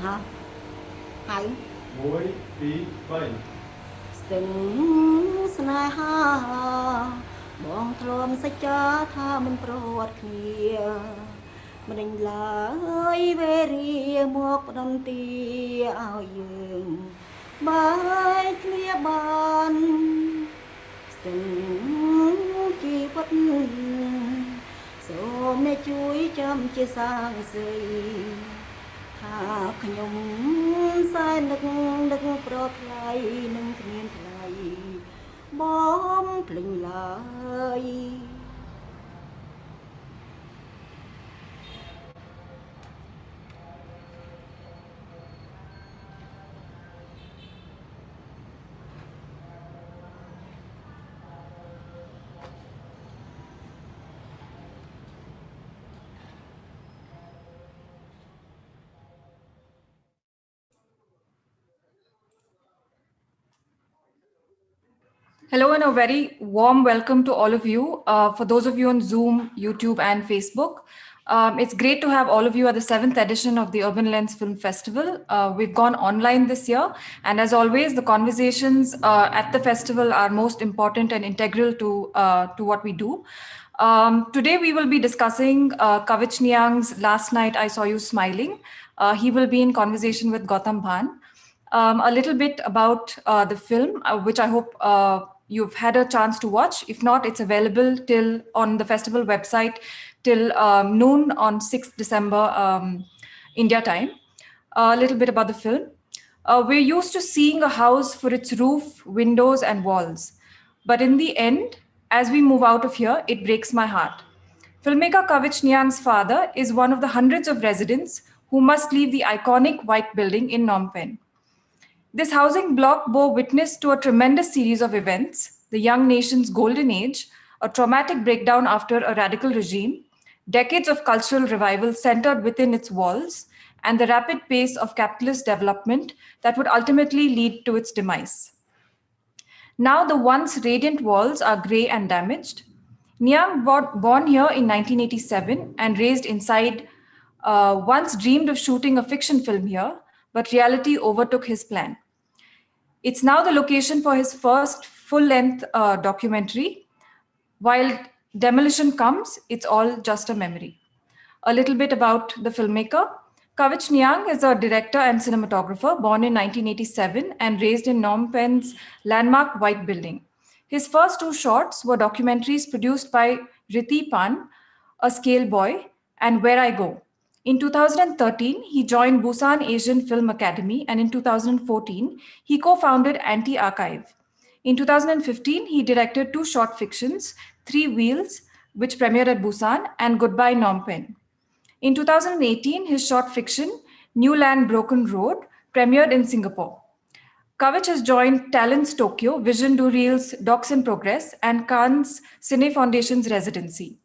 Hả? Hãy 1, 2, 3 ស្ទឹងស្នេហាបងធ្លាប់សច្ចាថាមិនប្រវត្តិគ្នាមិនដេញឡើយវេរាមកផ្ដន្ទាឲ្យយើងបែកគ្នាបានស្ទឹងជីវិតសូមអ្នកជួយចាំជាសាងសីថាខ្ញុំសែននឹកប្រថ្លៃនឹងគ្មានថ្លៃបងភ្លេងឡើយ Hello and a very warm welcome to all of you. For those of you on Zoom, YouTube and Facebook, it's great to have all of you at the 7th edition of the Urban Lens Film Festival. We've gone online this year, and as always, the conversations at the festival are most important and integral to what we do. Today we will be discussing Kavich Neang's Last Night I Saw You Smiling. He will be in conversation with Gautam Bhan. A little bit about the film, which I hope you've had a chance to watch. If not, it's available till on the festival website till noon on 6th December India time. A little bit about the film. We're used to seeing a house for its roof, windows, and walls. But in the end, as we move out of here, it breaks my heart. Filmmaker Kavich Neang's father is one of the hundreds of residents who must leave the iconic white building in Phnom Penh. This housing block bore witness to a tremendous series of events: the young nation's golden age, a traumatic breakdown after a radical regime, decades of cultural revival centered within its walls, and the rapid pace of capitalist development that would ultimately lead to its demise. Now the once radiant walls are grey and damaged. Neang, born here in 1987 and raised inside, once dreamed of shooting a fiction film here, but reality overtook his plan. It's now the location for his first full-length documentary. While Demolition comes, it's all just a memory. A little bit about the filmmaker. Kavich Neang is a director and cinematographer born in 1987 and raised in Phnom Penh's landmark White Building. His first two shorts were documentaries produced by Riti Pan, A Scale Boy, and Where I Go. In 2013, he joined Busan Asian Film Academy, and in 2014, he co-founded Anti-Archive. In 2015, he directed two short fictions, Three Wheels, which premiered at Busan, and Goodbye Phnom Penh. In 2018, his short fiction, New Land Broken Road, premiered in Singapore. Kavich has joined Talents Tokyo, Vision Do Reel's Docs in Progress, and Cannes Cine Foundation's residency.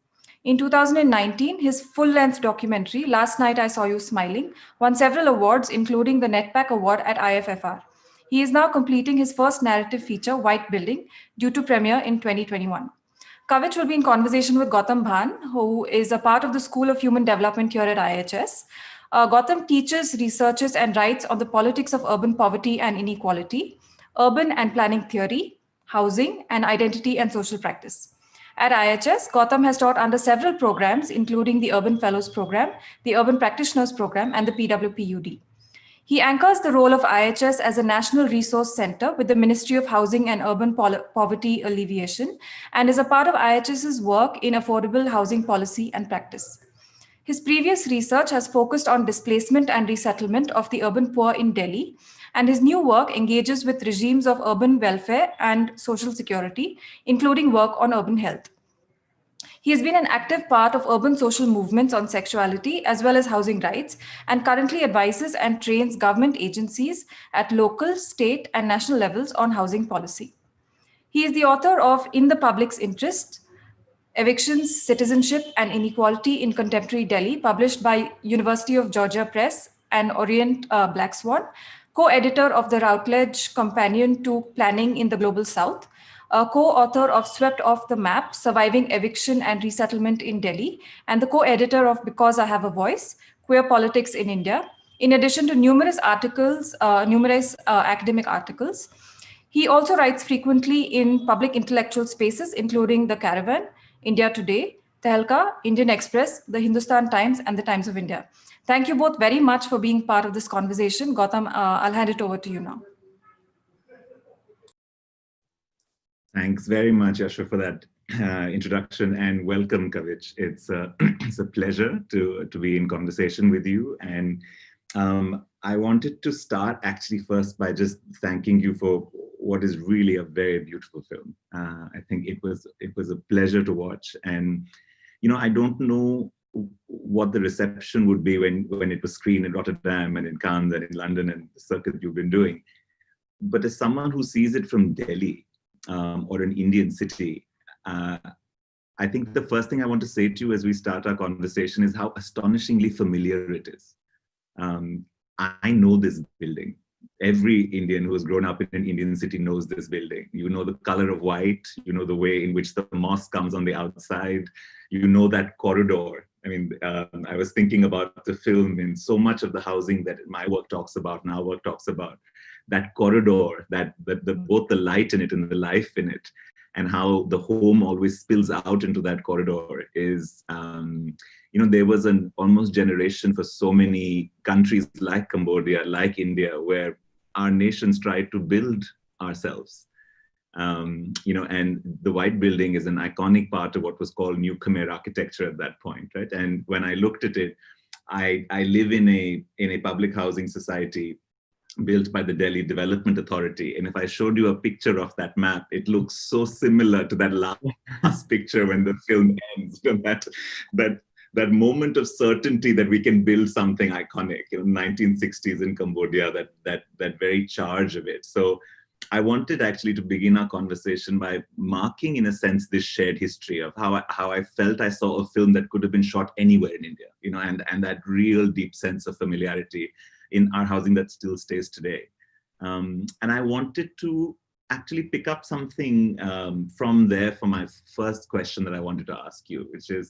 In 2019, his full-length documentary, Last Night I Saw You Smiling, won several awards, including the Netpack Award at IFFR. He is now completing his first narrative feature, White Building, due to premiere in 2021. Kavich will be in conversation with Gautam Bhan, who is a part of the School of Human Development here at IIHS. Gautam teaches, researches, and writes on the politics of urban poverty and inequality, urban and planning theory, housing, and identity and social practice. At IIHS, Gautam has taught under several programs, including the Urban Fellows Program, the Urban Practitioners Program, and the PWPUD. He anchors the role of IIHS as a national resource center with the Ministry of Housing and Urban Poverty Alleviation and is a part of IIHS's work in affordable housing policy and practice. His previous research has focused on displacement and resettlement of the urban poor in Delhi, and his new work engages with regimes of urban welfare and social security, including work on urban health. He has been an active part of urban social movements on sexuality as well as housing rights, and currently advises and trains government agencies at local, state, and national levels on housing policy. He is the author of In the Public's Interest, Evictions, Citizenship, and Inequality in Contemporary Delhi, published by University of Georgia Press and Orient Black Swan, co-editor of the Routledge Companion to Planning in the Global South, a co-author of Swept Off the Map, Surviving Eviction and Resettlement in Delhi, and the co-editor of Because I Have a Voice, Queer Politics in India, in addition to numerous academic articles. He also writes frequently in public intellectual spaces, including The Caravan, India Today, Tehelka, Indian Express, The Hindustan Times, and The Times of India. Thank you both very much for being part of this conversation. Gautam, I'll hand it over to you now. Thanks very much, Yashwa, for that introduction, and welcome, Kavich. It's a pleasure to be in conversation with you. And I wanted to start actually first by just thanking you for what is really a very beautiful film. I think it was a pleasure to watch. And, you know, I don't know what the reception would be when it was screened in Rotterdam and in Cannes and in London and the circuit you've been doing. But as someone who sees it from Delhi, or an Indian city, I think the first thing I want to say to you as we start our conversation is how astonishingly familiar it is. I know this building. Every Indian who has grown up in an Indian city knows this building. You know the color of white, you know the way in which the mosque comes on the outside, you know that corridor. I mean, I was thinking about the film in so much of the housing that my work talks about and our work talks about. That corridor, both the light in it and the life in it, and how the home always spills out into that corridor is, you know, there was an almost generation for so many countries like Cambodia, like India, where our nations tried to build ourselves. You know, and the white building is an iconic part of what was called New Khmer architecture at that point, right? And when I looked at it, I live in a public housing society built by the Delhi Development Authority. And if I showed you a picture of that map, it looks so similar to that last picture when the film ends. That moment of certainty that we can build something iconic, you know, 1960s in Cambodia, that very charge of it. So I wanted actually to begin our conversation by marking, in a sense, this shared history of how I felt I saw a film that could have been shot anywhere in India, you know, and that real deep sense of familiarity in our housing that still stays today. And I wanted to actually pick up something from there for my first question that I wanted to ask you, which is,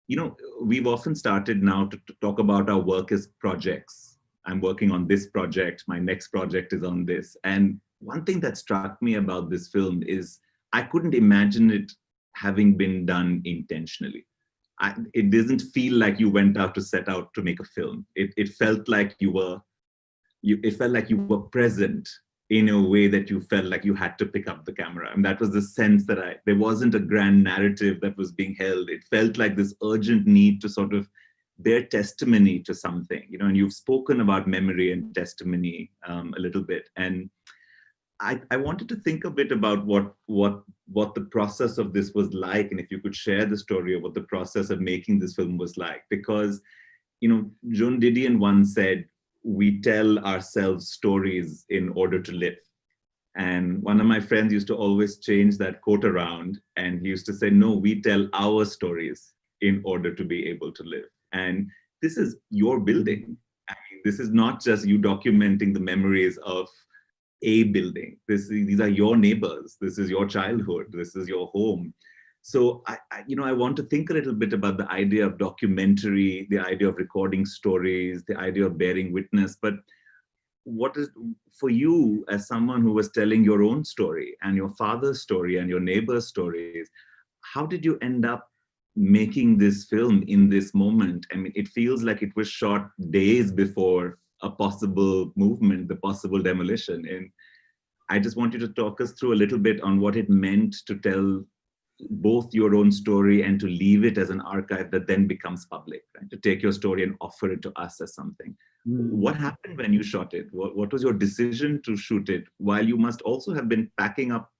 you know, we've often started now to talk about our work as projects. I'm working on this project, my next project is on this. And one thing that struck me about this film is I couldn't imagine it having been done intentionally. It doesn't feel like you went out to set out to make a film. It felt like you were present in a way that you felt like you had to pick up the camera. And that was the sense that there wasn't a grand narrative that was being held. It felt like this urgent need to sort of bear testimony to something, you know, and you've spoken about memory and testimony a little bit. And I wanted to think a bit about what the process of this was like, and if you could share the story of what the process of making this film was like. Because, you know, Joan Didion once said, we tell ourselves stories in order to live. And one of my friends used to always change that quote around, and he used to say, no, we tell our stories in order to be able to live. And this is your building. I mean, this is not just you documenting the memories of a building. These are your neighbors. This is your childhood. This is your home. So I want to think a little bit about the idea of documentary, the idea of recording stories, the idea of bearing witness. But what is, for you, as someone who was telling your own story and your father's story and your neighbor's stories, how did you end up making this film in this moment? I mean, it feels like it was shot days before a possible movement, the possible demolition. And I just want you to talk us through a little bit on what it meant to tell both your own story and to leave it as an archive that then becomes public, right? To take your story and offer it to us as something. What happened when you shot it? What was your decision to shoot it, while you must also have been packing up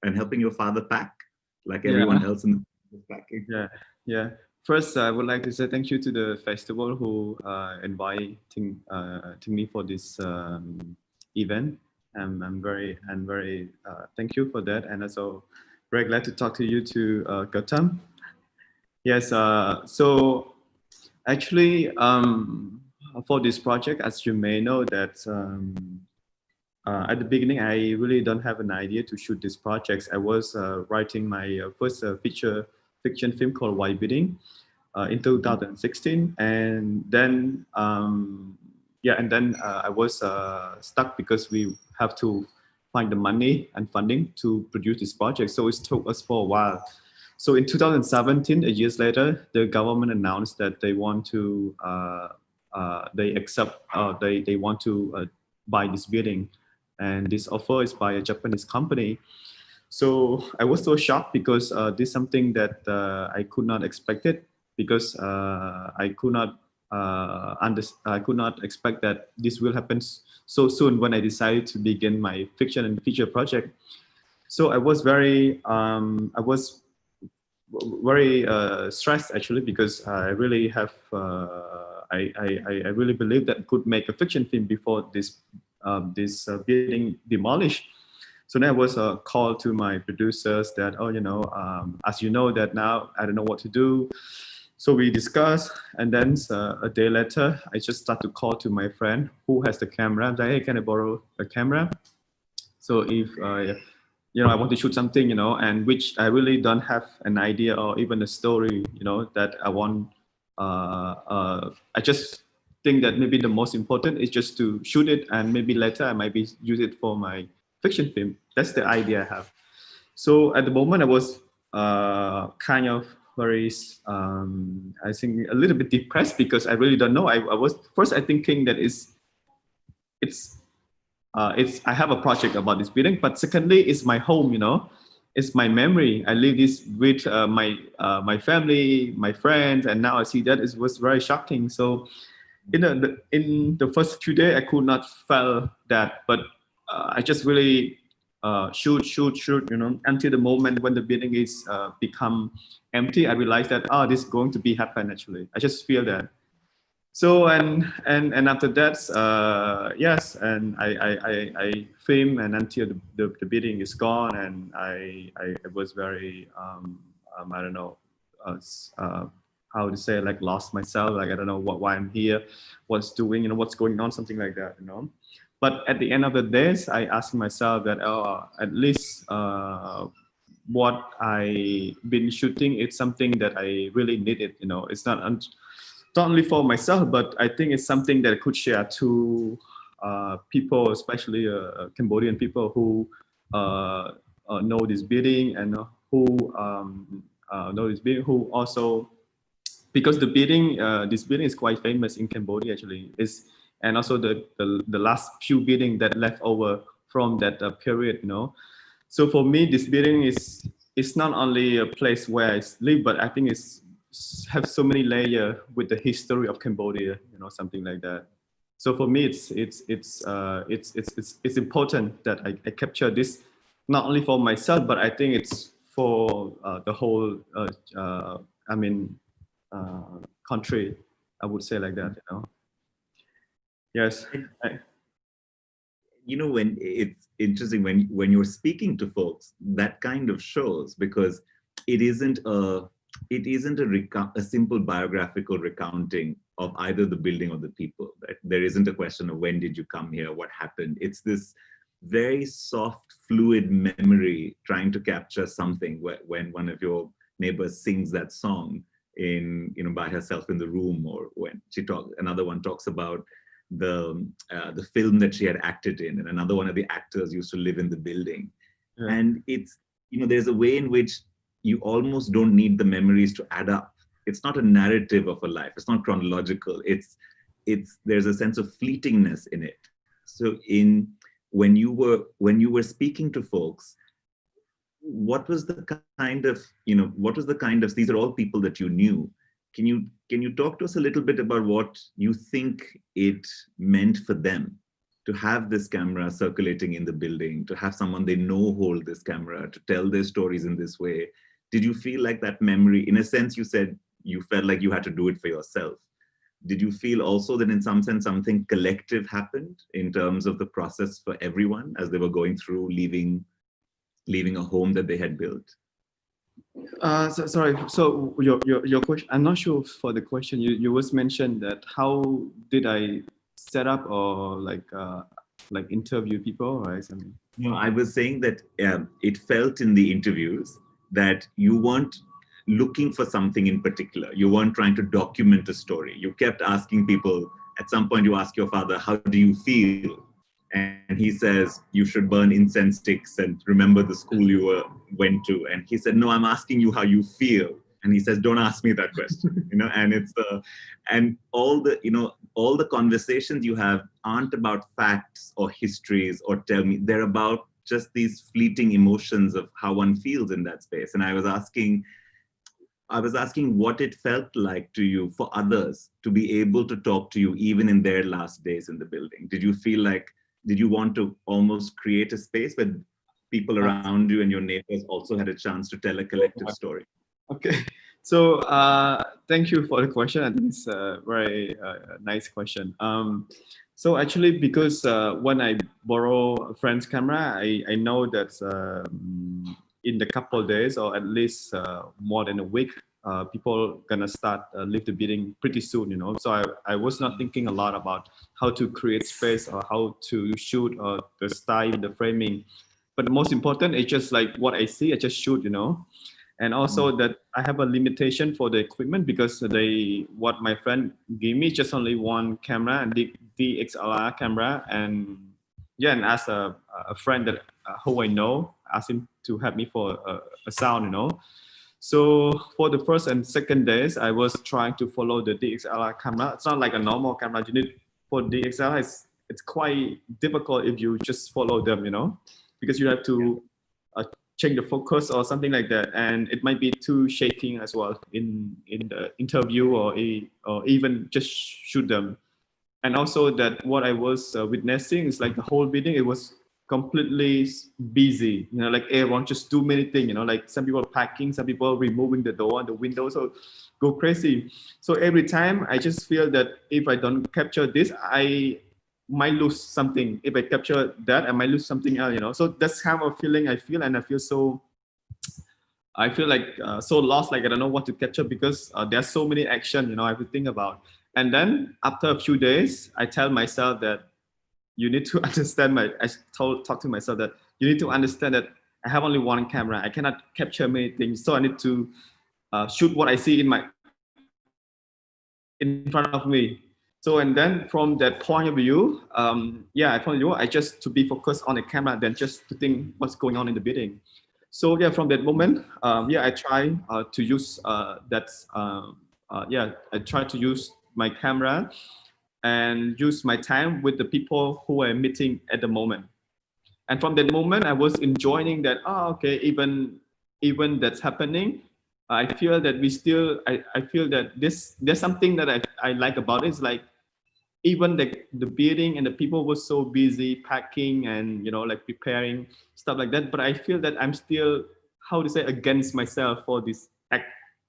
and helping your father pack like everyone else in the packing? Yeah. First, I would like to say thank you to the festival who inviting me for this event. I'm very thank you for that, and also very glad to talk to you too, Gautam. Yes. So actually, for this project, as you may know, that at the beginning, I really don't have an idea to shoot these projects. I was writing my first feature fiction film called White Bidding in 2016, and then I was stuck because we have to find the money and funding to produce this project. So it took us for a while. So in 2017, a year later, the government announced that they want to they want to buy this building, and this offer is by a Japanese company. So I was so shocked because this is something that I could not expect it, because I could not expect that this will happen so soon when I decided to begin my fiction and feature project. So I was very stressed actually, because I really have I really believe that I could make a fiction film before this building demolished. So then I was called to my producers that, as you know, that now I don't know what to do. So we discussed, and then a day later, I just start to call to my friend who has the camera. I'm like, hey, can I borrow a camera? So if I want to shoot something, and which I really don't have an idea or even a story, that I want. I just think that maybe the most important is just to shoot it, and maybe later I might use it for my fiction film. That's the idea I have. So at the moment, I was kind of very, I think, a little bit depressed, because I really don't know. I was first, I thinking that I have a project about this building, but secondly, it's my home. It's my memory. I live this with my family, my friends, and now I see that it was very shocking. So in the first few days, I could not feel that, but I just really shoot, until the moment when the building is become empty. I realized that this is going to be happen. Actually, I just feel that. So and after that, yes, and I film, and until the building is gone, and I was very I don't know how to say, like, lost myself, like I don't know why I'm here, what's doing, what's going on, something like that, But at the end of the days, I asked myself that at least what I been shooting is something that I really needed. It's not only for myself, but I think it's something that I could share to people, especially Cambodian people who know this building, and who know this building, who also, because the building, this building is quite famous in Cambodia actually, and also the last few buildings that left over from that period, So for me, this building is not only a place where I live, but I think it's have so many layers with the history of Cambodia, something like that. So for me, it's important that I capture this, not only for myself, but I think it's for the whole country. I would say like that, Yes. When it's interesting when you're speaking to folks, that kind of shows, because it isn't a simple biographical recounting of either the building or the people. Right? There isn't a question of when did you come here, what happened. It's this very soft, fluid memory trying to capture something when one of your neighbor sings that song in, by herself in the room, or when another one talks about the film that she had acted in, and another one of the actors used to live in the building. Yeah. And it's, there's a way in which you almost don't need the memories to add up. It's not a narrative of a life. It's not chronological. There's a sense of fleetingness in it. So when you were speaking to folks, what was the kind of, these are all people that you knew. Can you talk to us a little bit about what you think it meant for them to have this camera circulating in the building, to have someone they know hold this camera, to tell their stories in this way? Did you feel like that memory, in a sense, you said you felt like you had to do it for yourself. Did you feel also that in some sense something collective happened in terms of the process for everyone as they were going through leaving a home that they had built? Sorry. So your question, I'm not sure for the question. You was mentioned that how did I set up or like interview people, right? No, I was saying that it felt in the interviews that you weren't looking for something in particular. You weren't trying to document a story. You kept asking people. At some point, you ask your father, "How do you feel?" And he says, "You should burn incense sticks and remember the school you went to." And he said, "No, I'm asking you how you feel." And he says, "Don't ask me that question." And it's and all the conversations you have aren't about facts or histories or tell me. They're about just these fleeting emotions of how one feels in that space. And I was asking what it felt like to you for others to be able to talk to you even in their last days in the building. Did you want to almost create a space where people around you and your neighbors also had a chance to tell a collective story? Okay, so thank you for the question. I think it's a very nice question. So actually, because when I borrow a friend's camera, I know that in the couple of days or at least more than a week, people gonna start leave the building pretty soon, So I was not thinking a lot about how to create space or how to shoot or the style, the framing. But the most important is just like what I see, I just shoot, And also that I have a limitation for the equipment because what my friend gave me just only one camera, and the DXLR camera, and ask a friend that who I know, ask him to help me for a sound, So for the first and second days, I was trying to follow the DXLR camera. It's not like a normal camera. For DXLR, it's quite difficult if you just follow them, because you have to change the focus or something like that, and it might be too shaking as well in the interview or even just shoot them. And also that what I was witnessing is like the whole building, it was completely busy, like everyone just do many things, like some people packing, some people removing the door and the windows, so go crazy. So every time I just feel that if I don't capture this, I might lose something. If I capture that, I might lose something else, So that's kind of a feeling I feel, and I feel like so lost, like I don't know what to capture because there's so many action, I have to think about. And then after a few days, I tell myself that you need to understand talk to myself that you need to understand that I have only one camera. I cannot capture many things. So I need to shoot what I see in front of me. So, and then from that point of view, I just to be focused on the camera than just to think what's going on in the building. So from that moment, I try to use I try to use my camera and use my time with the people who I'm meeting at the moment. And from that moment, I was enjoying that, even that's happening, I feel that I feel that there's something that I like about it. It's like, even the building and the people were so busy packing and, like preparing stuff like that. But I feel that I'm still, how to say, against myself for this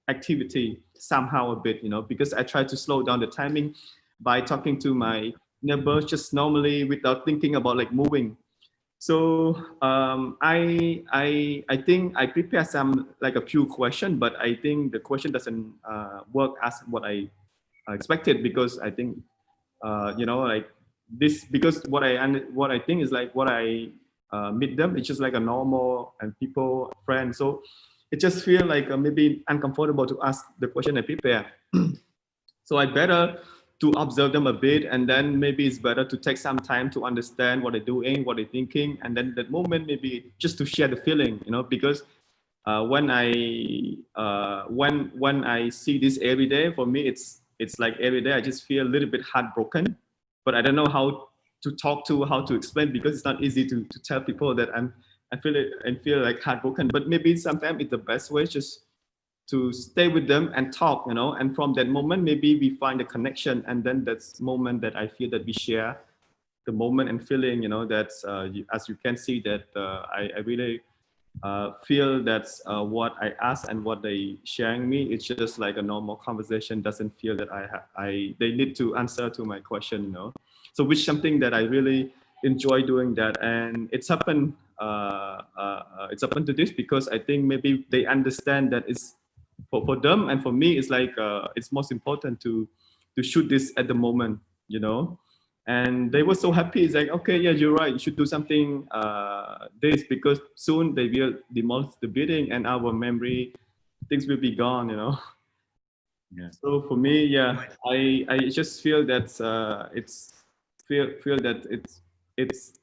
activity somehow a bit, because I try to slow down the timing by talking to my neighbors just normally without thinking about like moving. So I think I prepare some like a few questions, but I think the question doesn't work as what I expected, because I think like this, because what I think is like what I meet them, it's just like a normal and people friend. So it just feel like maybe uncomfortable to ask the question I prepare. So I better to observe them a bit, and then maybe it's better to take some time to understand what they're doing, what they're thinking, and then that moment maybe just to share the feeling, because when I see this every day, for me it's like every day I just feel a little bit heartbroken, but I don't know how to explain, because it's not easy to tell people that I feel it and feel like heartbroken. But maybe sometimes it's the best way just to stay with them and talk, and from that moment maybe we find a connection, and then that's moment that I feel that we share the moment and feeling, that's as you can see that I really feel that's what I ask and what they sharing me. It's just like a normal conversation. Doesn't feel that they need to answer to my question, So which something that I really enjoy doing that, and it's happened to this because I think maybe they understand that it's for them and for me. It's like it's most important to shoot this at the moment, And they were so happy. It's like, okay, yeah, you're right. You should do something this, because soon they will demolish the building and our memory things will be gone, Yeah. So for me, yeah, I just feel that it's feel that it's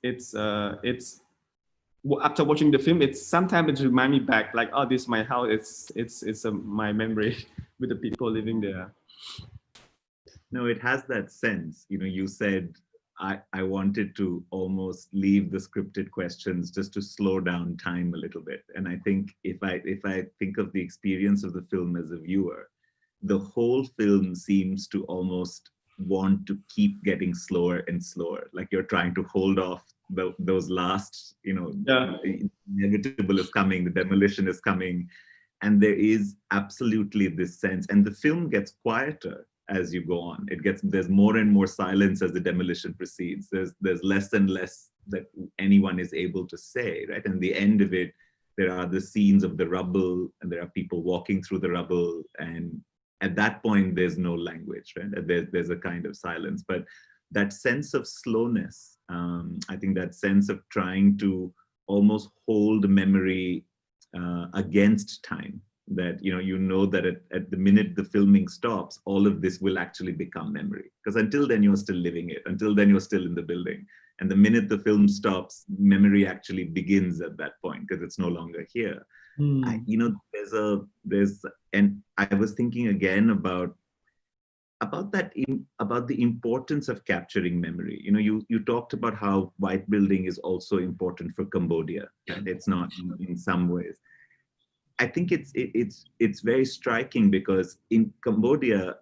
after watching the film, it's sometimes it reminds me back, like, oh, this is my house. It's my memory with the people living there. No, it has that sense. You said I wanted to almost leave the scripted questions just to slow down time a little bit. And I think if I think of the experience of the film as a viewer, the whole film seems to almost want to keep getting slower and slower. Like you're trying to hold off those last, the inevitable is coming, the demolition is coming. And there is absolutely this sense, and the film gets quieter as you go on. There's more and more silence as the demolition proceeds. There's less and less that anyone is able to say, right? And the end of it, there are the scenes of the rubble, and there are people walking through the rubble, and at that point there's no language, right? There's a kind of silence. But that sense of slowness, I think that sense of trying to almost hold memory against time, that that at the minute the filming stops, all of this will actually become memory, because until then you're still living it, until then you're still in the building, and the minute the film stops, memory actually begins at that point, because it's no longer here. And I was thinking again about the importance of capturing memory. You talked about how white building is also important for Cambodia, and it's not in some ways. I think it's very striking, because in Cambodia,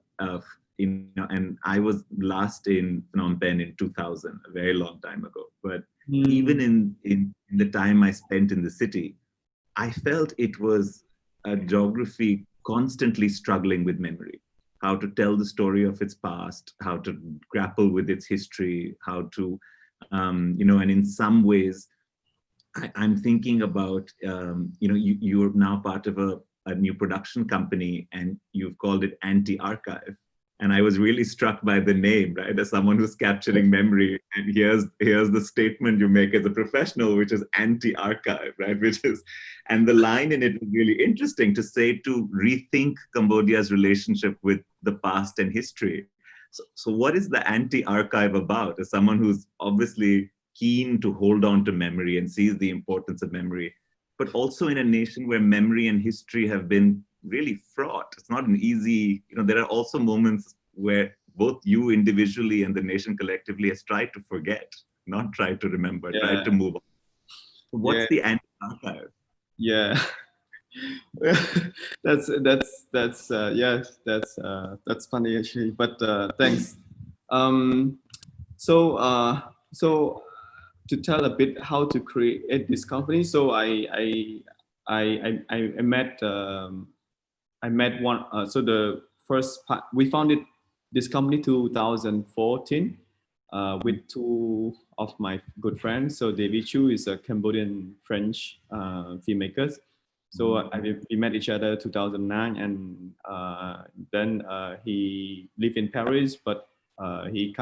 and I was last in Phnom Penh in 2000, a very long time ago. But even in the time I spent in the city, I felt it was a geography constantly struggling with memory, how to tell the story of its past, how to grapple with its history, how to, and in some ways, I'm thinking about, you're now part of a new production company, and you've called it Anti-Archive. And I was really struck by the name, right? As someone who's capturing memory, and here's the statement you make as a professional, which is Anti-Archive, right? And the line in it was really interesting, to say to rethink Cambodia's relationship with the past and history. So what is the Anti-Archive about? As someone who's obviously keen to hold on to memory and sees the importance of memory, but also in a nation where memory and history have been really fraught. It's not an easy, there are also moments where both you individually and the nation collectively has tried to forget, not tried to remember, tried to move on. So what's the Anti-Archive? Yeah. that's funny actually, but thanks. So to tell a bit how to create this company. So I met one. So the first part, we founded this company 2014 with two of my good friends. So David Chu is a Cambodian French filmmaker. So we met each other 2009, and then he lived in Paris, but he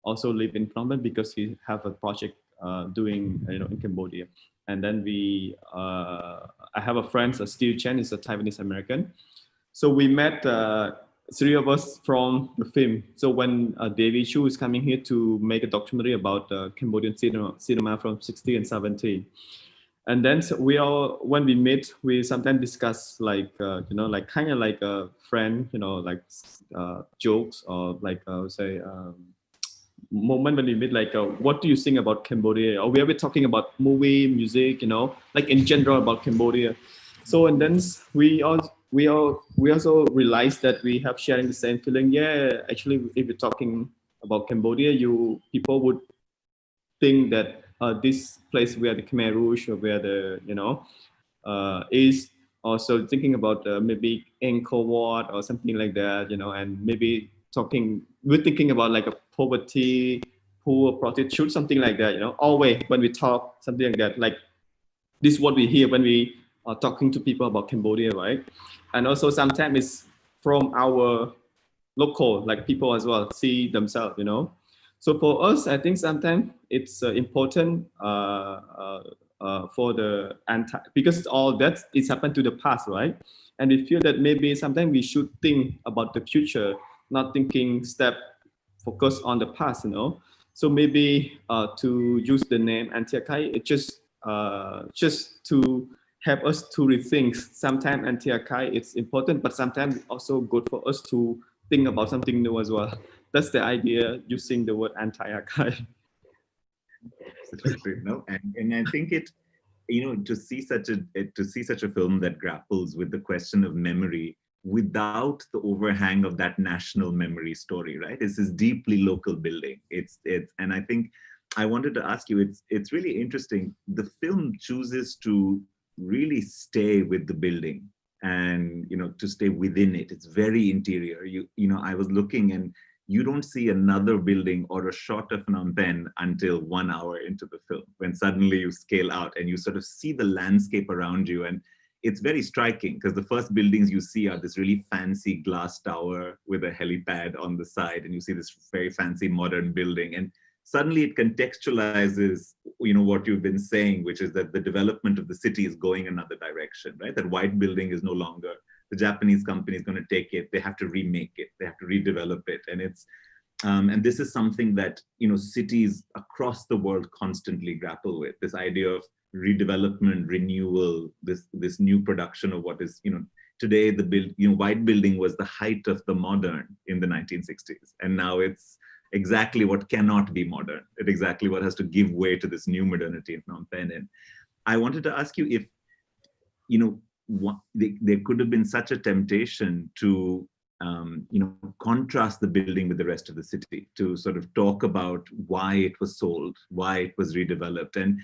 also live in Phnom Penh because he have a project doing in Cambodia. And then we I have a friend, Steve Chen, is a Taiwanese American. So we met 3 of us from the film. So when David Chu is coming here to make a documentary about Cambodian cinema from 60 and 70. And then when we meet, we sometimes discuss like, like kind of like a friend, like jokes or like, say, moment when we meet, like, what do you think about Cambodia? Or we are talking about movie, music, like in general about Cambodia. So, and then we also realized that we have sharing the same feeling. Yeah, actually, if you're talking about Cambodia, people would think that this place where the Khmer Rouge or where the is also thinking about maybe Angkor Wat or something like that, and maybe we're thinking about like a poverty, poor prostitute, something like that, always when we talk something like that, like this is what we hear when we are talking to people about Cambodia, right? And also sometimes it's from our local, like people as well, see themselves, So for us, I think sometimes it's important for the because all that is happened to the past, right? And we feel that maybe sometimes we should think about the future, not thinking focus on the past, So maybe to use the name Antiochai, it just to help us to rethink. Sometimes Antiochai it's important, but sometimes also good for us to think about something new as well. That's the idea using the word anti-archive. Absolutely, no, and I think it, to see such a film that grapples with the question of memory without the overhang of that national memory story, right? This is deeply local building. It's and I think I wanted to ask you, it's really interesting. The film chooses to really stay with the building and to stay within it. It's very interior. I was looking, and you don't see another building or a shot of Phnom Penh until 1 hour into the film, when suddenly you scale out and you sort of see the landscape around you. And it's very striking because the first buildings you see are this really fancy glass tower with a helipad on the side, and you see this very fancy modern building. And suddenly it contextualizes, what you've been saying, which is that the development of the city is going another direction, right? That white building is no longer the Japanese company is going to take it. They have to remake it. They have to redevelop it. And it's, and this is something that, cities across the world constantly grapple with, this idea of redevelopment, renewal, this new production of what is, today white building was the height of the modern in the 1960s. And now it's exactly what cannot be modern. It's exactly what has to give way to this new modernity in Phnom Penh. And I wanted to ask you if, there could have been such a temptation to, contrast the building with the rest of the city, to sort of talk about why it was sold, why it was redeveloped. And,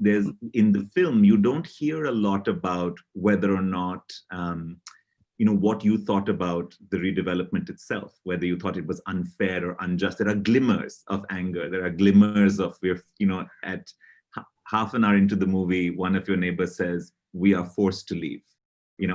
there's in the film, you don't hear a lot about whether or not, what you thought about the redevelopment itself, whether you thought it was unfair or unjust. There are glimmers of anger. There are glimmers of, at half an hour into the movie, one of your neighbors says, "We are forced to leave.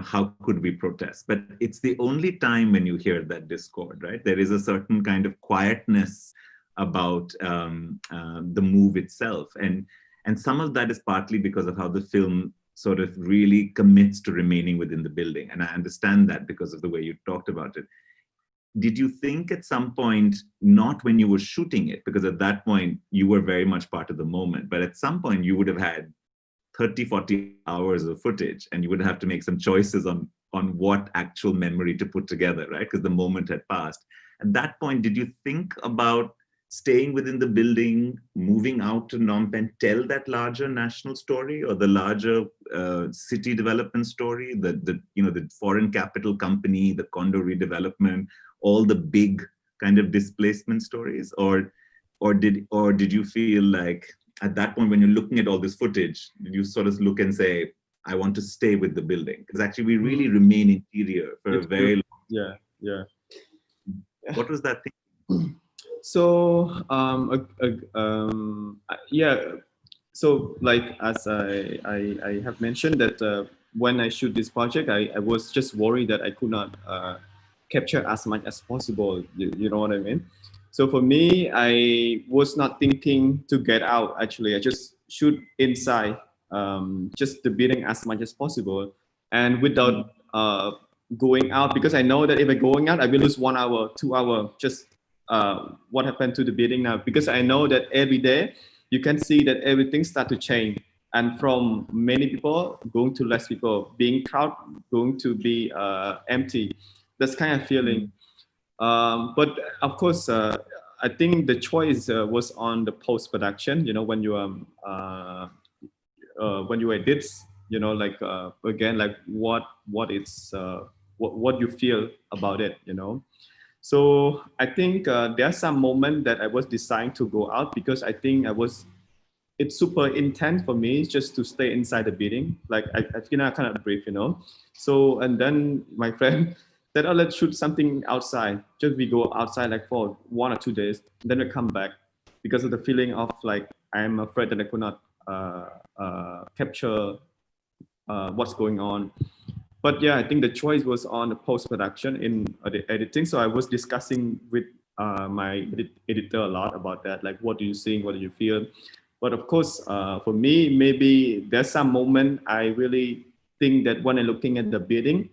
How could we protest?" But it's the only time when you hear that discord, right? There is a certain kind of quietness about the move itself. And some of that is partly because of how the film sort of really commits to remaining within the building. And I understand that because of the way you talked about it. Did you think at some point, not when you were shooting it, because at that point you were very much part of the moment, but at some point you would have had 30, 40 hours of footage, and you would have to make some choices on what actual memory to put together, right? Because the moment had passed. At that point, did you think about staying within the building, moving out to Phnom Penh, tell that larger national story or the larger city development story, the foreign capital company, the condo redevelopment, all the big kind of displacement stories, or did you feel like at that point when you're looking at all this footage, did you sort of look and say, I want to stay with the building? Because actually we really remain interior for a very long time. Yeah. What was that thing? So so like as I have mentioned that when I shoot this project, I was just worried that I could not capture as much as possible. You know what I mean? So for me, I was not thinking to get out. Actually, I just shoot inside just the building as much as possible, and without going out, because I know that if I'm going out, I will lose 1 hour, 2 hour, just what happened to the building now, because I know that every day you can see that everything start to change, and from many people going to less people, being crowd going to be empty. That's kind of feeling. But of course, I think the choice was on the post production. You know, when you edit, you know, like again, like what it's what you feel about it, you know. So I think there are some moments that I was designed to go out, because I think it's super intense for me just to stay inside the building. Like I feel I cannot breathe, you know. So, and then my friend said, oh, let's shoot something outside. Just we go outside like for 1 or 2 days, then we come back, because of the feeling of like, I'm afraid that I could not capture what's going on. But yeah, I think the choice was on the post-production in the editing. So I was discussing with my editor a lot about that. Like, what do you think? What do you feel? But of course, for me, maybe there's some moment I really think that when I'm looking at the building,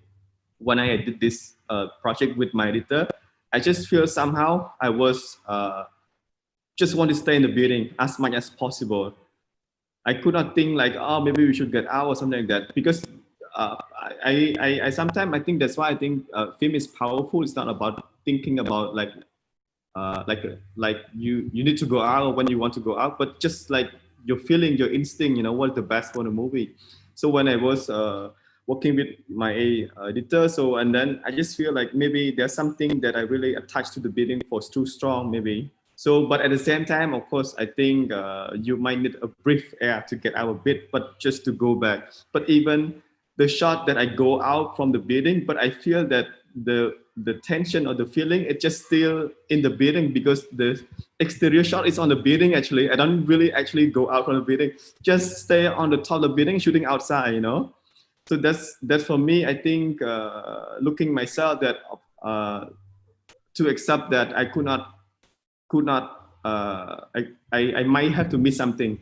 when I did this project with my editor, I just feel somehow I was just want to stay in the building as much as possible. I could not think like, oh, maybe we should get out or something like that, because I sometimes I think that's why I think film is powerful. It's not about thinking about like you need to go out when you want to go out, but just like your feeling, your instinct, you know, what's the best for the movie. So when I was working with my editor, so and then I just feel like maybe there's something that I really attached to the building for too strong, maybe. So, but at the same time, of course, I think you might need a brief air to get out a bit, but just to go back. But even the shot that I go out from the building, but I feel that the tension or the feeling, it's just still in the building, because the exterior shot is on the building. Actually, I don't really actually go out from the building, just stay on the top of the building shooting outside, you know. So that's for me. I think looking myself that to accept that I could not I might have to miss something.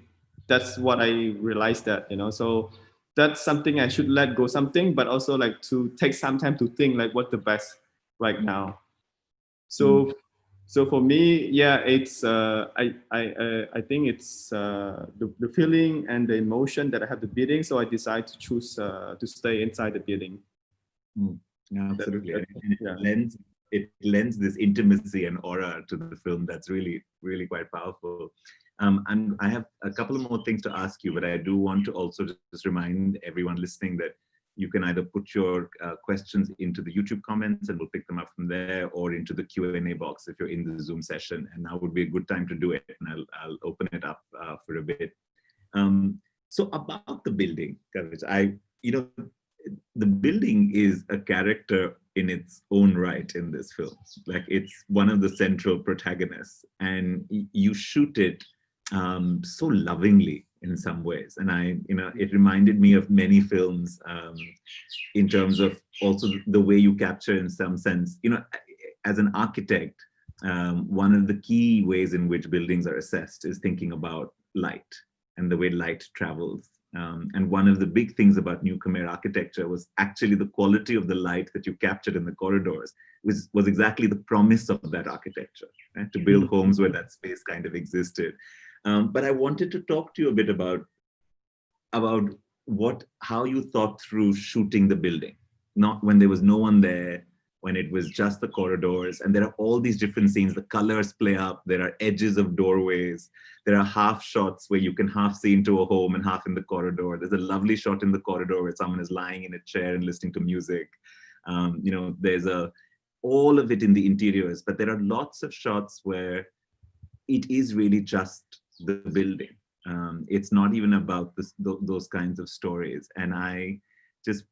That's what I realized, that, you know. So that's something I should let go something, but also like to take some time to think like what the best right now. So so for me, yeah, it's I think it's the feeling and the emotion that I have the building. So I decide to choose to stay inside the building. Yeah, absolutely. Yeah. It lends this intimacy and aura to the film that's really, really quite powerful. I have a couple of more things to ask you, but I do want to also just remind everyone listening that you can either put your questions into the YouTube comments and we'll pick them up from there, or into the Q&A box if you're in the Zoom session. And now would be a good time to do it. And I'll open it up for a bit. So about the building, Kavich, the building is a character in its own right in this film. Like, it's one of the central protagonists, and you shoot it so lovingly in some ways. And it reminded me of many films in terms of also the way you capture, in some sense, as an architect, one of the key ways in which buildings are assessed is thinking about light and the way light travels. And one of the big things about New Khmer architecture was actually the quality of the light that you captured in the corridors, was exactly the promise of that architecture, right? To build homes where that space kind of existed. But I wanted to talk to you a bit about how you thought through shooting the building, not when there was no one there, when it was just the corridors, and there are all these different scenes, the colors play up, there are edges of doorways, there are half shots where you can half see into a home and half in the corridor. There's a lovely shot in the corridor where someone is lying in a chair and listening to music. There's all of it in the interiors, but there are lots of shots where it is really just the building. It's not even about those kinds of stories. And I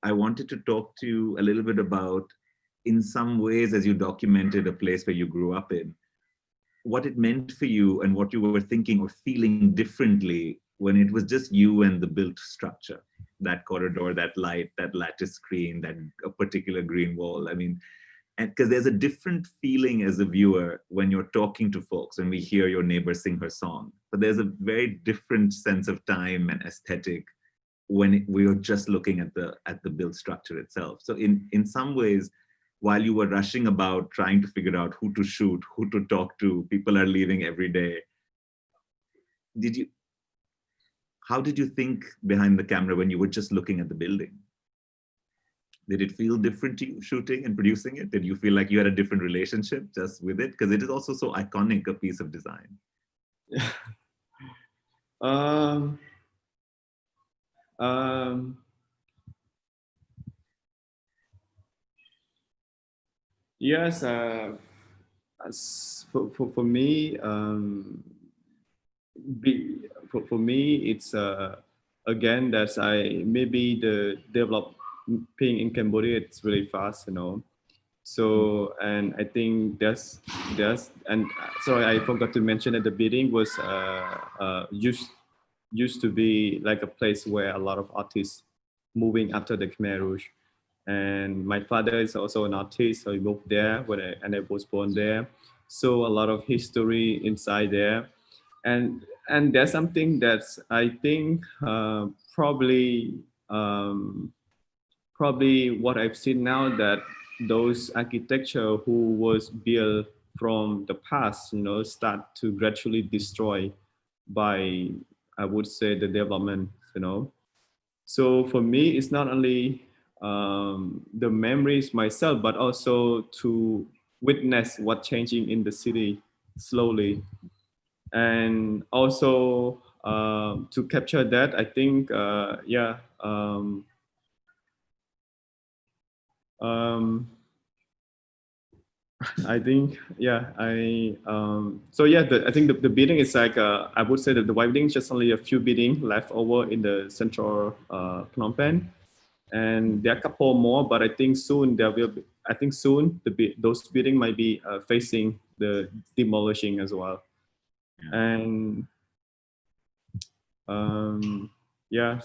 wanted to talk to you a little bit about, in some ways, as you documented a place where you grew up in, what it meant for you and what you were thinking or feeling differently when it was just you and the built structure, that corridor, that light, that lattice screen, that a particular green wall. I mean, and because there's a different feeling as a viewer when you're talking to folks, when we hear your neighbor sing her song, but there's a very different sense of time and aesthetic when we were just looking at the build structure itself. So in some ways, while you were rushing about trying to figure out who to shoot, who to talk to, people are leaving every day. How did you think behind the camera when you were just looking at the building? Did it feel different to you shooting and producing it? Did you feel like you had a different relationship just with it? Because it is also so iconic a piece of design. Yes, for me, for me, it's again that's maybe the developing in Cambodia, it's really fast, you know. So, and I think there's and sorry, I forgot to mention that the building was used to be like a place where a lot of artists moving after the Khmer Rouge. And my father is also an artist, so he moved there and I was born there. So a lot of history inside there, and there's something that's I think probably what I've seen now, that those architecture who was built from the past, you know, start to gradually destroy by, I would say, the development, you know. So for me, it's not only the memories myself, but also to witness what changing in the city slowly. And also to capture that, I think, I think, so yeah, I think the building is like, I would say that the white building is just only a few buildings left over in the central Phnom Penh. And there are a couple more, but I think soon there will be, I think soon those buildings might be facing the demolishing as well. Yeah. And yeah.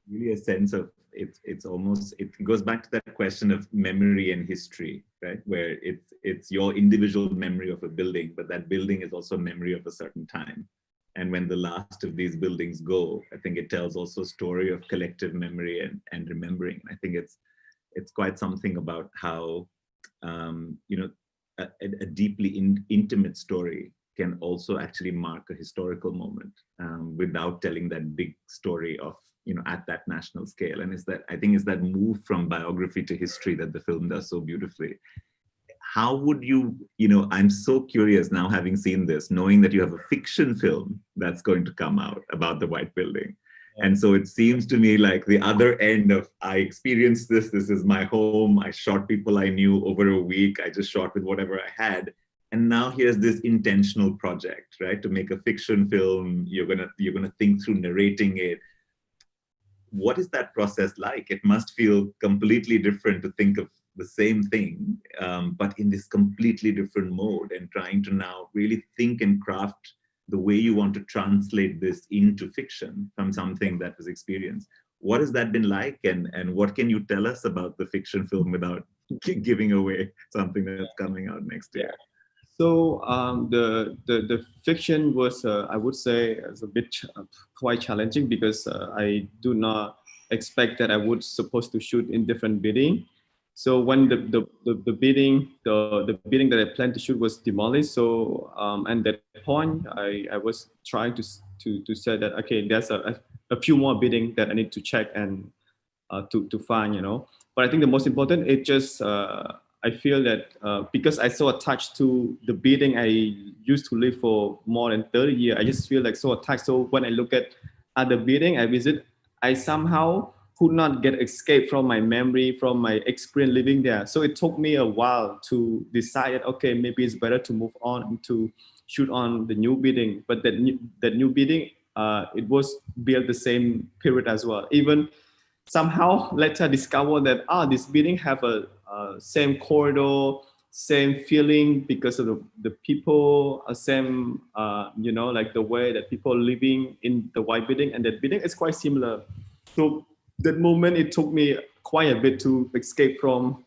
Really a sense of, it's almost, it goes back to that question of memory and history, right? Where it's your individual memory of a building, but that building is also a memory of a certain time. And when the last of these buildings go, I think it tells also a story of collective memory and remembering. I think it's quite something about how, you know, a deeply intimate story can also actually mark a historical moment without telling that big story of, you know, at that national scale. And I think it's that move from biography to history that the film does so beautifully. How would you, you know, I'm so curious now, having seen this, knowing that you have a fiction film that's going to come out about the white building. And so it seems to me like the other end of, I experienced this is my home, I shot people I knew over a week, I just shot with whatever I had. And now here's this intentional project, right? To make a fiction film, you're gonna think through narrating it. What is that process like? It must feel completely different to think of the same thing, but in this completely different mode, and trying to now really think and craft the way you want to translate this into fiction from something that was experienced. What has that been like? And what can you tell us about the fiction film without giving away something that's coming out next year? So the fiction was, I would say, is a bit quite challenging, because I do not expect that I would supposed to shoot in different bidding. So when the bidding that I planned to shoot was demolished, so at that point I was trying to say that, okay, there's a few more bidding that I need to check and to find, you know. But I think the most important, it just I feel that because I so attached to the building I used to live for more than 30 years, I just feel like so attached. So when I look at other building I visit, I somehow could not get escape from my memory, from my experience living there. So it took me a while to decide, okay, maybe it's better to move on and to shoot on the new building. But that new building, it was built the same period as well. Even somehow later discover that this building have a same corridor, same feeling, because of the people, same you know, like the way that people living in the white building, and that building is quite similar. So that moment, it took me quite a bit to escape from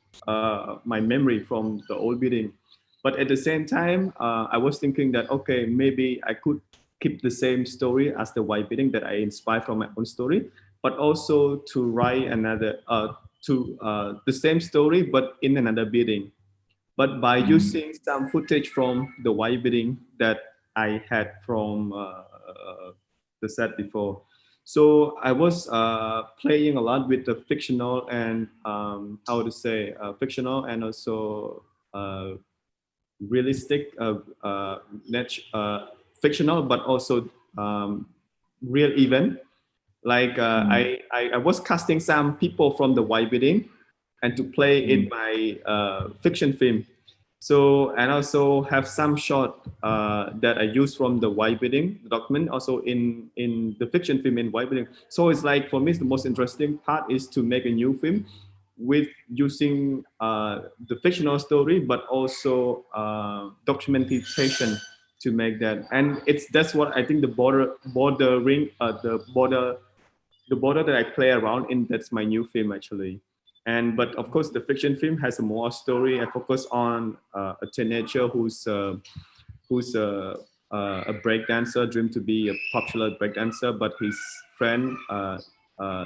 my memory from the old building. But at the same time, I was thinking that, okay, maybe I could keep the same story as the white building that I inspired from my own story, but also to write another the same story but in another building. But by using some footage from the white building that I had from the set before. So I was playing a lot with the fictional and fictional and also realistic, fictional, but also real event. Like I was casting some people from the white building and to play in my fiction film. So, and also have some shot that I use from the white building document also in the fiction film in white building. So it's like, for me, the most interesting part is to make a new film with using the fictional story, but also documentation to make that. And that's what I think the border that I play around in, that's my new film actually. But of course the fiction film has a more story. I focus on a teenager who's a break dancer, dream to be a popular break dancer, but his friend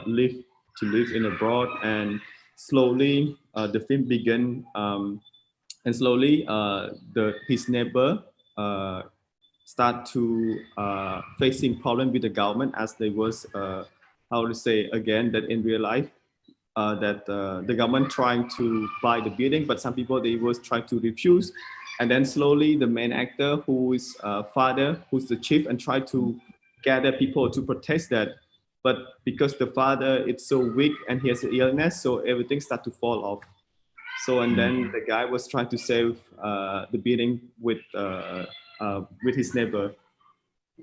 live in abroad, and slowly the film began, and slowly his neighbor start to facing problem with the government, as they was how to say again that in real life that the government trying to buy the building, but some people they was trying to refuse, and then slowly the main actor who is father, who's the chief, and try to gather people to protest that, but because the father is so weak and he has an illness, so everything start to fall off. So and then the guy was trying to save the building with his neighbor.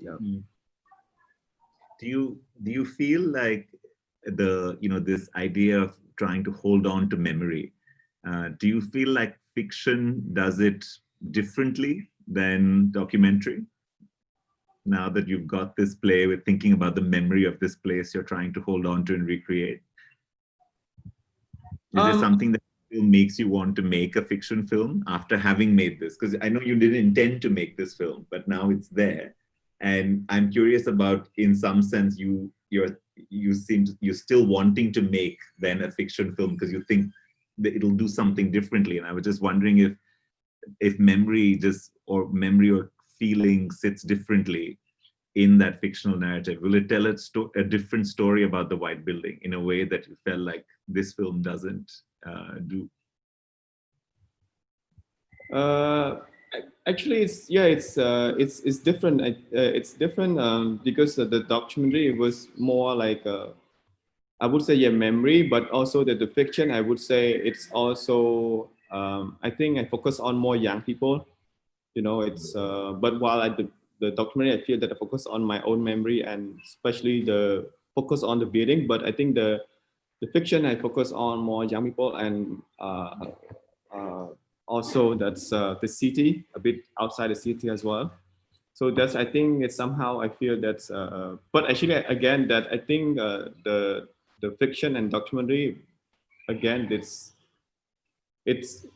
Yeah. Do you feel like this idea of trying to hold on to memory, do you feel like fiction does it differently than documentary? Now that you've got this play with thinking about the memory of this place you're trying to hold on to and recreate, is there something that makes you want to make a fiction film after having made this? Because I know you didn't intend to make this film, but now it's there. And I'm curious about, in some sense, you're still wanting to make then a fiction film because you think that it'll do something differently. And I was just wondering if memory or feeling sits differently in that fictional narrative. Will it tell a different story about the white building in a way that you felt like this film doesn't do? Actually, it's different. It's different because the documentary was more like I would say memory, but also the fiction. I would say it's also I think I focus on more young people. It's but while the documentary, I feel that I focus on my own memory and especially the focus on the building. But I think the fiction I focus on more young people and also that's the city, a bit outside the city as well. So that's, I think it's somehow I feel that's but actually again that I think the fiction and documentary, again it's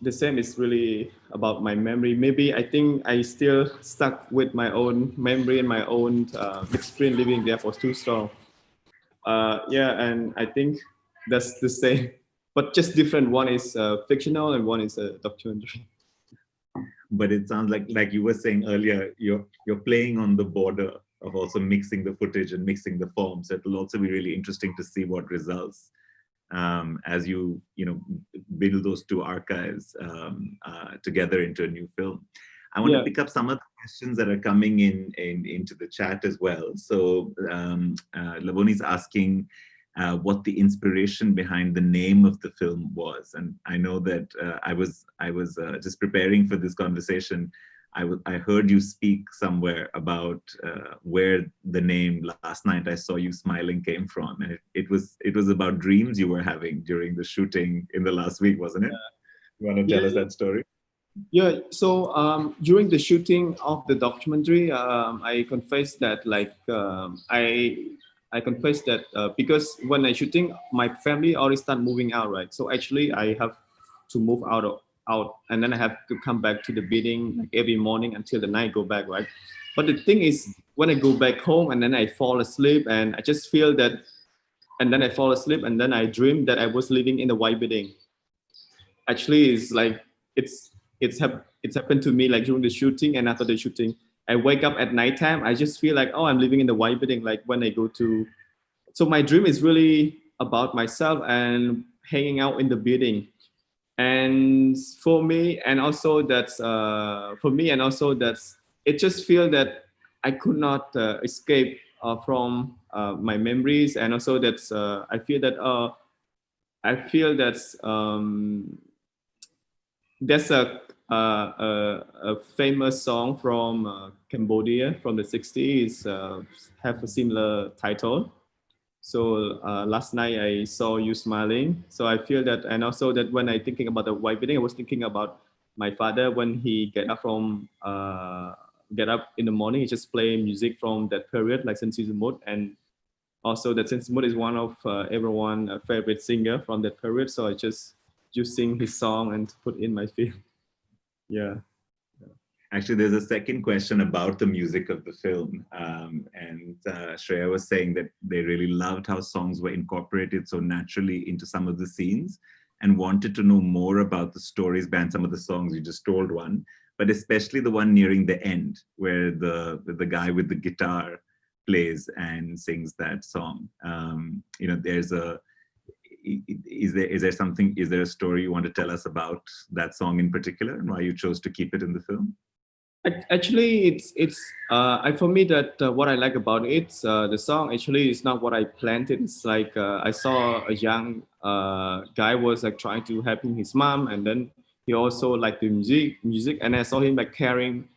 the same. It's really about my memory. Maybe I think I still stuck with my own memory and my own experience living there for too strong. And I think that's the same, but just different. One is fictional and one is a documentary. But it sounds like you were saying earlier, you're playing on the border of also mixing the footage and mixing the forms. So it will also be really interesting to see what results as you build those two archives together into a new film. I want to pick up some of the questions that are coming into the chat as well. So Lavoni's asking what the inspiration behind the name of the film was, and I know that I was just preparing for this conversation. I heard you speak somewhere about where the name "Last Night I Saw You Smiling" came from, and it was about dreams you were having during the shooting in the last week, wasn't it? You want to tell us that story? Yeah. So during the shooting of the documentary, I confessed that I confessed that because when I shooting, my family already start moving out, right? So actually, I have to move out, and then I have to come back to the building like every morning until the night go back, right? But the thing is, when I go back home and then I fall asleep, and I just feel that and then I fall asleep, and then I dreamed that I was living in the white building. Actually, it's like it's happened to me like during the shooting and after the shooting. I wake up at nighttime. I just feel like, oh, I'm living in the white building. Like when I go to, so my dream is really about myself and hanging out in the building. And for me, and also that's it. Just feel that I could not escape from my memories, and also that's I feel there's a famous song from Cambodia from the 60s have a similar title. So last night I saw you smiling. So I feel that, and also that when I thinking about the white wedding, I was thinking about my father when he get up in the morning. He just play music from that period, like Sensi Mood, and also that Sensi Mood is one of everyone's favorite singer from that period. So I just sing his song and put in my film. Yeah. Actually, there's a second question about the music of the film. And Shreya was saying that they really loved how songs were incorporated so naturally into some of the scenes and wanted to know more about the stories behind some of the songs. You just told one, but especially the one nearing the end where the guy with the guitar plays and sings that song. There's is there a story you want to tell us about that song in particular and why you chose to keep it in the film? Actually, it's for me that what I like about it, the song actually is not what I planned. It's like I saw a young guy was like trying to help his mom, and then he also liked the music, and I saw him like carrying.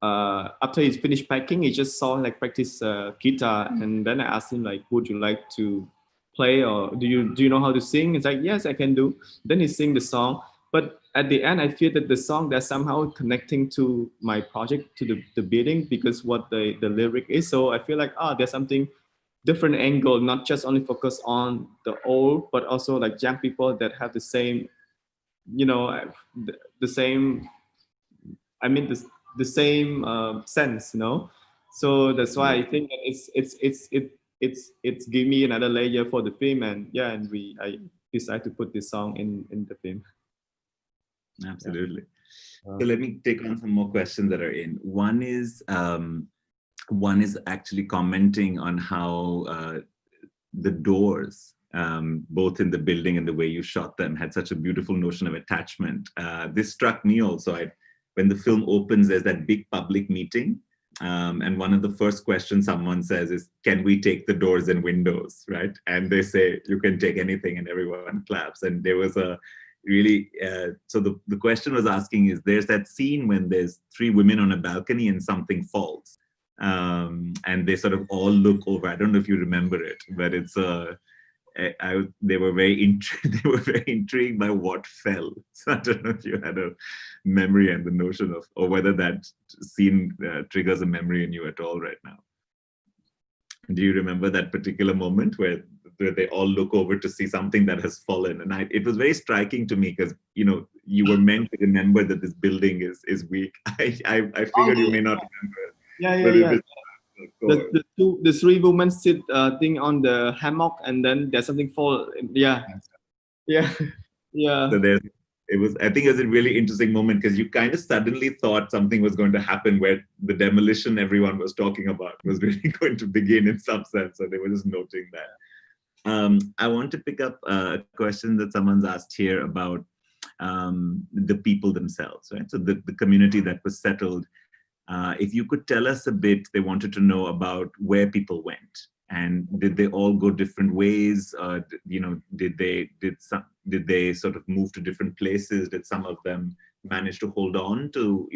After he's finished packing, he just saw like practice guitar, and then I asked him like, "Would you like to play, or do you know how to sing?" It's like, "Yes, I can do." Then he sing the song. But at the end, I feel that the song that's somehow connecting to my project, to the building, because what the lyric is. So I feel like, there's something different angle, not just only focus on the old, but also like young people that have the same, the same, I mean, the same sense, So that's why I think that it's give me another layer for the film, and I decided to put this song in the film. Absolutely. So let me take on some more questions that are in. One is actually commenting on how the doors, both in the building and the way you shot them, had such a beautiful notion of attachment. This struck me also. When the film opens, there's that big public meeting. And one of the first questions someone says is, "Can we take the doors and windows?" Right? And they say, "You can take anything," and everyone claps. And there was a really, so the question was asking is, there's that scene when there's three women on a balcony and something falls. And they sort of all look over. I don't know if you remember it, but it's they were very intrigued by what fell. So I don't know if you had a memory and the notion of, or whether that scene triggers a memory in you at all right now. Do you remember that particular moment where they all look over to see something that has fallen? And it was very striking to me because, you were meant to remember that this building is weak. I figured you may not remember it. Yeah. The three women sit thing on the hammock, and then there's something fall. Yeah. So I think it was a really interesting moment because you kind of suddenly thought something was going to happen where the demolition everyone was talking about was really going to begin in some sense. So they were just noting that. I want to pick up a question that someone's asked here about the people themselves, right? So the community that was settled. If you could tell us a bit, they wanted to know about where people went, and did they all go different ways? Did they sort of move to different places? Did some of them manage to hold on to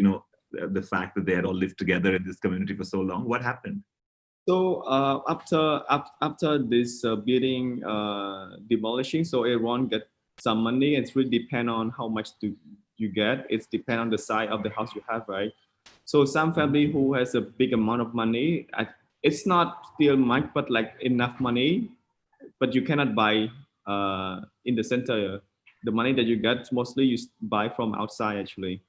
the fact that they had all lived together in this community for so long? What happened? So after this building demolishing, so everyone get some money. It's really depend on how much you get. It's depend on the size of the house you have, right? So some family who has a big amount of money, it's not still much, but like enough money, but you cannot buy in the center. The money that you get, mostly you buy from outside actually.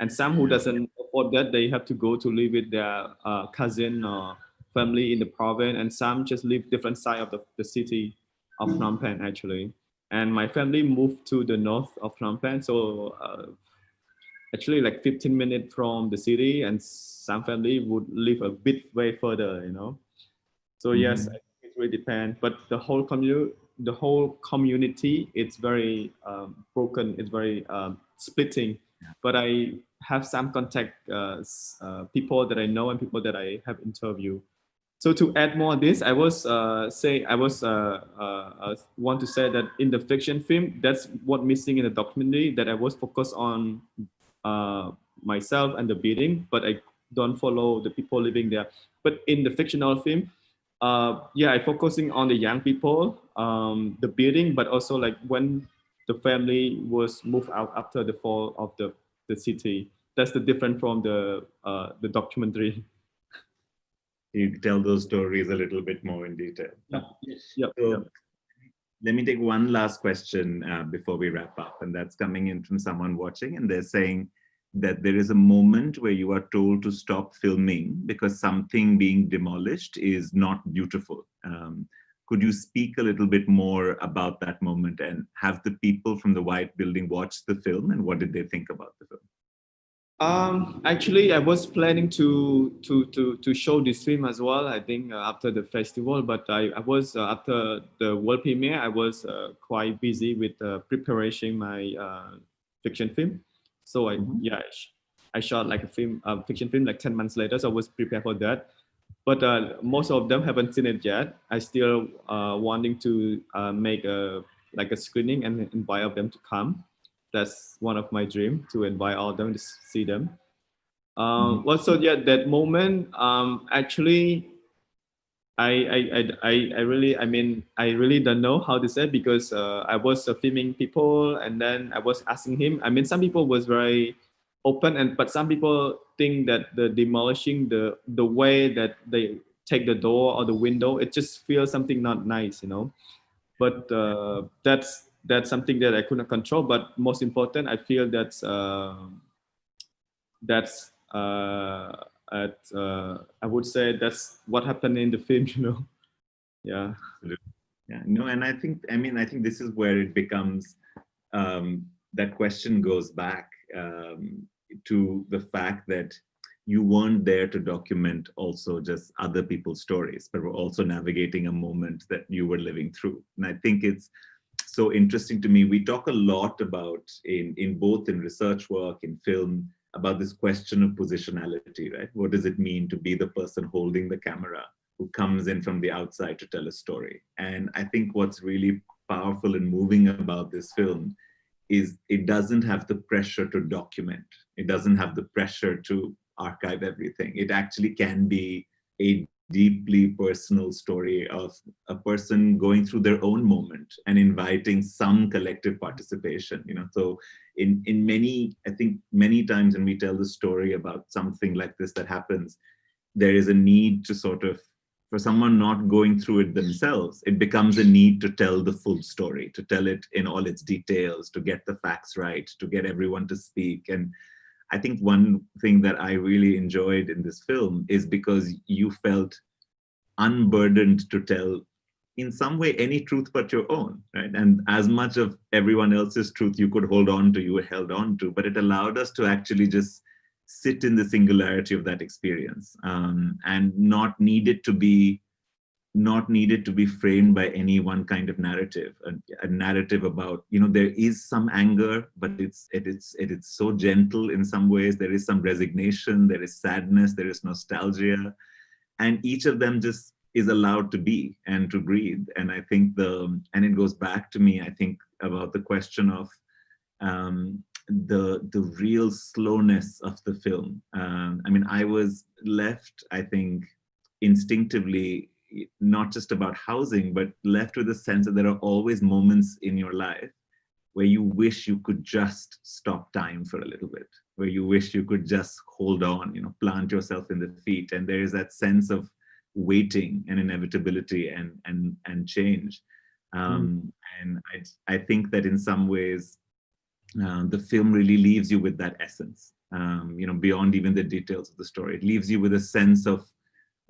And some who doesn't afford that, they have to go to live with their cousin or family in the province, and some just live different side of the city. of Phnom Penh actually. And my family moved to the north of Phnom Penh. So actually like 15 minutes from the city, and some family would live a bit way further, you know. So yes, it really depends. But the whole community, it's very broken. It's very splitting. But I have some contact people that I know and people that I have interviewed. So to add more on this, I was want to say that in the fiction film, that's what missing in the documentary, that I was focused on myself and the building, but I don't follow the people living there. But in the fictional film, yeah, I focusing on the young people, the building, but also like when the family was moved out after the fall of the city. That's the difference from the documentary. You tell those stories a little bit more in detail. Yeah. Let me take one last question before we wrap up, and that's coming in from someone watching, and they're saying that there is a moment where you are told to stop filming because something being demolished is not beautiful. Could you speak a little bit more about that moment, and have the people from the White Building watched the film, and what did they think about the film? Actually, I was planning to show this film as well, I think after the festival, but I was after the world premiere, I was quite busy with preparing my fiction film. So I shot like a fiction film like 10 months later, so I was prepared for that. But most of them haven't seen it yet. I still wanting to make a screening and invite of them to come. That's one of my dreams, to invite all of them to see them. Well, so yeah, that moment, actually, I really don't know how to say, because I was filming people, and then I was asking him. I mean, some people was very open, but some people think that the demolishing, the way that they take the door or the window, it just feels something not nice, you know. But that's something that I could not control. But most important, I feel that's I would say that's what happened in the film, you know. Yeah. Yeah, no, and I think this is where it becomes, that question goes back to the fact that you weren't there to document also just other people's stories, but were also navigating a moment that you were living through. And I think it's so interesting to me. We talk a lot about in both in research work, in film, about this question of positionality, right? What does it mean to be the person holding the camera who comes in from the outside to tell a story? And I think what's really powerful and moving about this film is it doesn't have the pressure to document. It doesn't have the pressure to archive everything. It actually can be a deeply personal story of a person going through their own moment and inviting some collective participation, you know. So in many, I think many times when we tell the story about something like this that happens, there is a need to sort of, for someone not going through it themselves, it becomes a need to tell the full story, to tell it in all its details, to get the facts right, to get everyone to speak. And I think one thing that I really enjoyed in this film is because you felt unburdened to tell, in some way, any truth but your own, right? And as much of everyone else's truth you could hold on to, you were held on to, but it allowed us to actually just sit in the singularity of that experience, and not needed to be framed by any one kind of narrative, a narrative about, you know, there is some anger, but it is so gentle in some ways. There is some resignation, there is sadness, there is nostalgia, and each of them just is allowed to be and to breathe. And I think and it goes back to me, I think, about the question of the real slowness of the film. I mean, I was left, I think, instinctively, not just about housing, but left with a sense that there are always moments in your life where you wish you could just stop time for a little bit, where you wish you could just hold on, you know, plant yourself in the feet. And there is that sense of waiting and inevitability and change. And I think that in some ways, the film really leaves you with that essence, you know, beyond even the details of the story. It leaves you with a sense of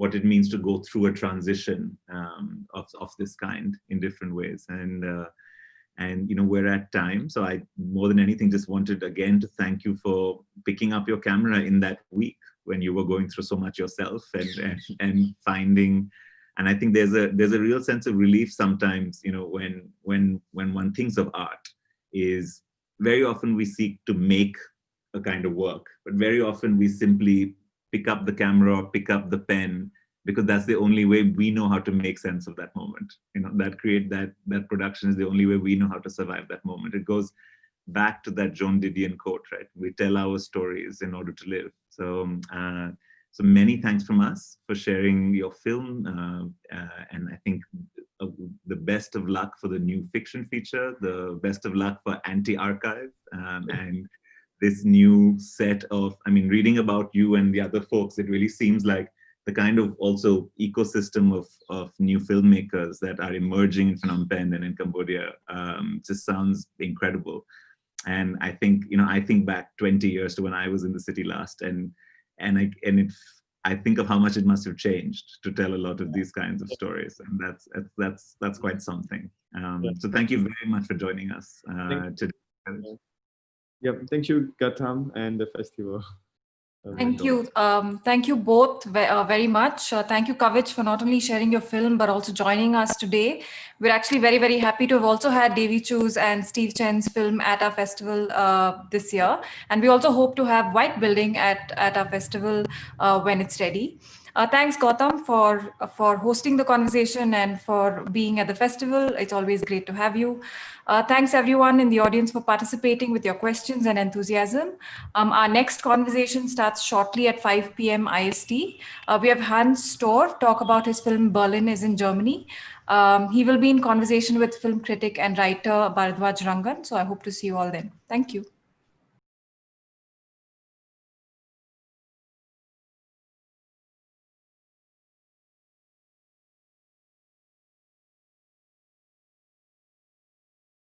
what it means to go through a transition of this kind in different ways. And we're at time, so I more than anything just wanted again to thank you for picking up your camera in that week when you were going through so much yourself and finding. And I think there's a real sense of relief sometimes, when one thinks of art, is very often we seek to make a kind of work, but very often we simply pick up the camera or pick up the pen because that's the only way we know how to make sense of that moment. That production is the only way we know how to survive that moment. It goes back to that Joan Didion quote, right? We tell our stories in order to live. So many thanks from us for sharing your film. And I think the best of luck for the new fiction feature, the best of luck for Anti-Archive, and this new set of, reading about you and the other folks, it really seems like the kind of also ecosystem of new filmmakers that are emerging in Phnom Penh and in Cambodia just sounds incredible. And I think, I think back 20 years to when I was in the city last, and I think of how much it must have changed to tell a lot of these kinds of stories, and that's quite something. So thank you very much for joining us today. Yeah, thank you, Gautam, and the festival. Thank you. Thank you both very much. Thank you, Kavich, for not only sharing your film, but also joining us today. We're actually very, very happy to have also had Devi Chu's and Steve Chen's film at our festival this year. And we also hope to have White Building at our festival when it's ready. Thanks, Gautam, for hosting the conversation and for being at the festival. It's always great to have you. Thanks, everyone in the audience, for participating with your questions and enthusiasm. Our next conversation starts shortly at 5 p.m. IST. We have Hans Storr talk about his film Berlin is in Germany. He will be in conversation with film critic and writer Bharadwaj Rangan. So I hope to see you all then. Thank you.